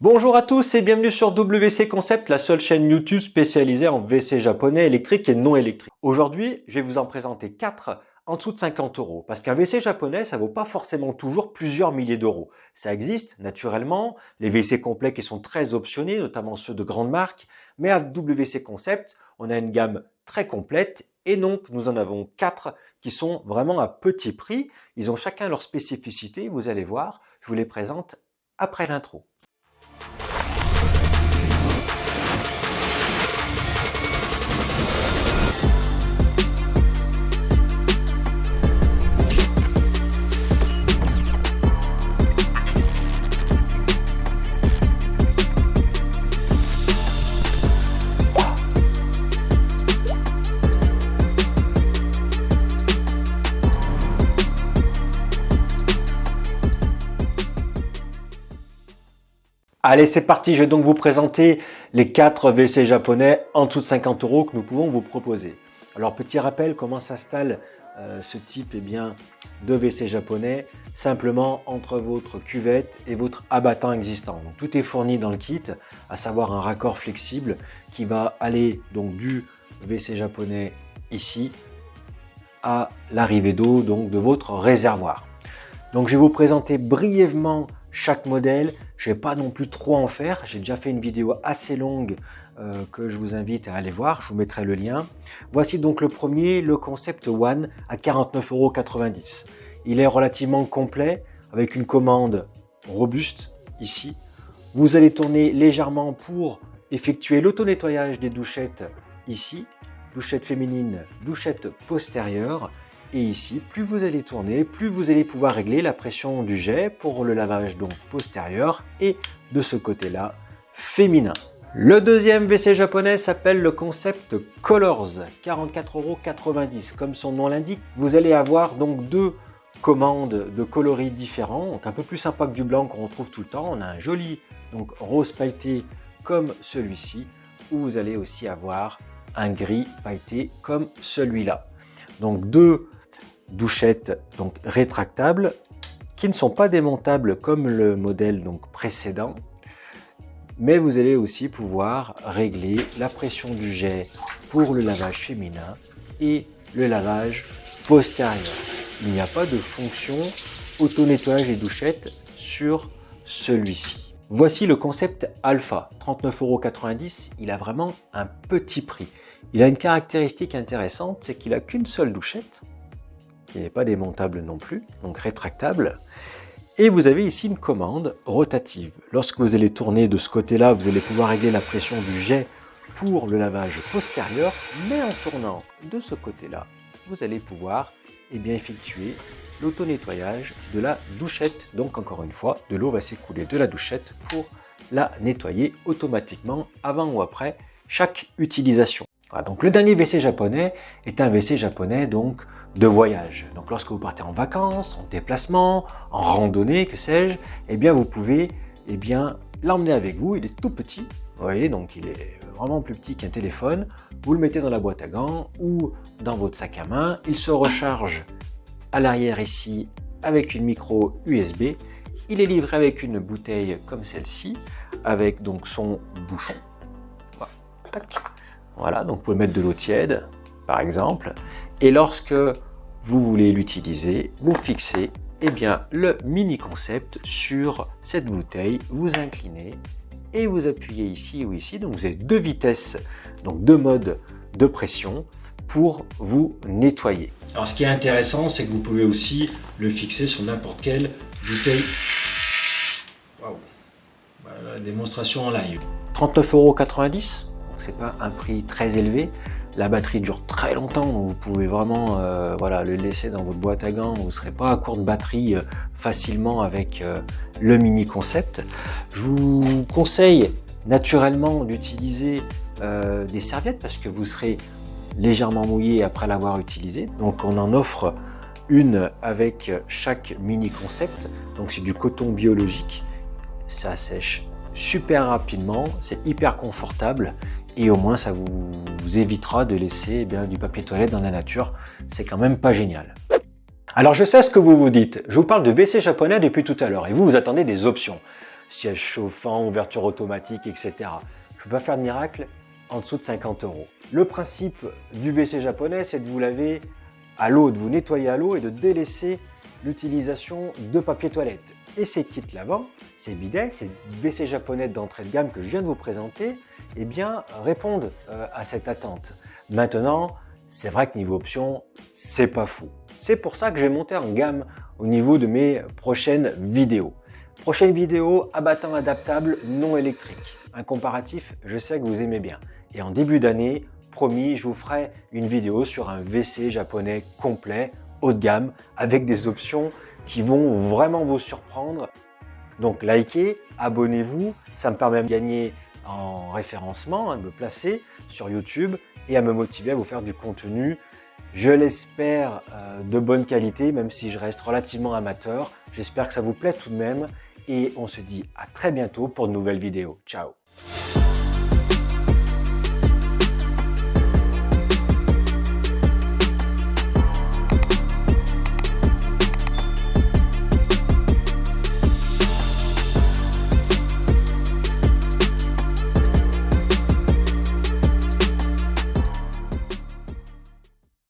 Bonjour à tous et bienvenue sur WC Concept, la seule chaîne YouTube spécialisée en WC japonais électrique et non électrique. Aujourd'hui, je vais vous en présenter 4 en dessous de 50 euros. Parce qu'un WC japonais, ça vaut pas forcément toujours plusieurs milliers d'euros. Ça existe, naturellement, les WC complets qui sont très optionnés, notamment ceux de grandes marques. Mais à WC Concept, on a une gamme très complète. Et donc, nous en avons 4 qui sont vraiment à petit prix. Ils ont chacun leur spécificité, vous allez voir. Je vous les présente après l'intro. Allez, c'est parti, je vais donc vous présenter les 4 WC japonais en dessous de 50 euros que nous pouvons vous proposer. Alors, petit rappel, comment s'installe ce type de WC japonais, simplement entre votre cuvette et votre abattant existant. Donc, tout est fourni dans le kit, à savoir un raccord flexible qui va aller donc du WC japonais ici à l'arrivée d'eau donc de votre réservoir. Donc, je vais vous présenter brièvement chaque modèle. Je ne vais pas non plus trop en faire. J'ai déjà fait une vidéo assez longue que je vous invite à aller voir. Je vous mettrai le lien. Voici donc le premier, le Concept One à 49,90 €. Il est relativement complet avec une commande robuste ici. Vous allez tourner légèrement pour effectuer l'auto-nettoyage des douchettes ici. Douchette féminine, douchette postérieure. Et ici, plus vous allez tourner, plus vous allez pouvoir régler la pression du jet pour le lavage donc postérieur et de ce côté-là, féminin. Le deuxième WC japonais s'appelle le Concept Colors, 44,90 €. Comme son nom l'indique, vous allez avoir donc 2 commandes de coloris différents, donc un peu plus sympa que du blanc qu'on retrouve tout le temps. On a un joli donc rose pailleté comme celui-ci, où vous allez aussi avoir un gris pailleté comme celui-là. Donc 2 douchettes donc rétractables qui ne sont pas démontables comme le modèle donc précédent, mais vous allez aussi pouvoir régler la pression du jet pour le lavage féminin et le lavage postérieur. Il n'y a pas de fonction auto-nettoyage des douchettes sur celui-ci. Voici le Concept Alpha, 39,90 €. Il a vraiment un petit prix. Il a une caractéristique intéressante, c'est qu'il n'a qu'une seule douchette, qui n'est pas démontable non plus, donc rétractable. Et vous avez ici une commande rotative. Lorsque vous allez tourner de ce côté-là, vous allez pouvoir régler la pression du jet pour le lavage postérieur, mais en tournant de ce côté-là, vous allez pouvoir effectuer l'auto-nettoyage de la douchette. Donc encore une fois, de l'eau va s'écouler de la douchette pour la nettoyer automatiquement avant ou après chaque utilisation. Voilà, donc le dernier WC japonais est un WC japonais donc de voyage. Donc lorsque vous partez en vacances, en déplacement, en randonnée, que sais-je, vous pouvez l'emmener avec vous. Il est tout petit, vous voyez, donc il est vraiment plus petit qu'un téléphone. Vous le mettez dans la boîte à gants ou dans votre sac à main. Il se recharge à l'arrière ici avec une micro USB. Il est livré avec une bouteille comme celle-ci, avec donc son bouchon. Voilà, tac. Voilà, donc vous pouvez mettre de l'eau tiède, par exemple. Et lorsque vous voulez l'utiliser, vous fixez le mini concept sur cette bouteille, vous inclinez et vous appuyez ici ou ici. Donc vous avez 2 vitesses, donc 2 modes de pression pour vous nettoyer. Alors ce qui est intéressant, c'est que vous pouvez aussi le fixer sur n'importe quelle bouteille. Waouh! Voilà, la démonstration en live. 39,90 €. C'est pas un prix très élevé. La batterie dure très longtemps, donc vous pouvez vraiment le laisser dans votre boîte à gants. Vous ne serez pas à court de batterie facilement avec le mini concept. Je vous conseille naturellement d'utiliser des serviettes parce que vous serez légèrement mouillé après l'avoir utilisé. Donc on en offre une avec chaque mini concept. Donc c'est du coton biologique. Ça sèche super rapidement, c'est hyper confortable et au moins ça vous évitera de laisser du papier toilette dans la nature. C'est quand même pas génial. Alors je sais ce que vous vous dites, je vous parle de WC japonais depuis tout à l'heure et vous attendez des options. siège chauffant, ouverture automatique, etc. Je ne peux pas faire de miracle en dessous de 50 euros. Le principe du WC japonais, c'est de vous laver à l'eau, de vous nettoyer à l'eau et de délaisser l'utilisation de papier toilette. Et ces kits lavants, ces bidets, ces WC japonais d'entrée de gamme que je viens de vous présenter, eh bien, répondent à cette attente. Maintenant, c'est vrai que niveau option, c'est pas fou. C'est pour ça que j'ai monté en gamme au niveau de mes prochaines vidéos. Prochaine vidéo, abattant adaptable non électrique. Un comparatif, je sais que vous aimez bien. Et en début d'année, promis, je vous ferai une vidéo sur un WC japonais complet, haut de gamme, avec des options qui vont vraiment vous surprendre. Donc likez, abonnez-vous, ça me permet de gagner en référencement, de me placer sur YouTube et à me motiver à vous faire du contenu, je l'espère, de bonne qualité, même si je reste relativement amateur. J'espère que ça vous plaît tout de même et on se dit à très bientôt pour de nouvelles vidéos. Ciao!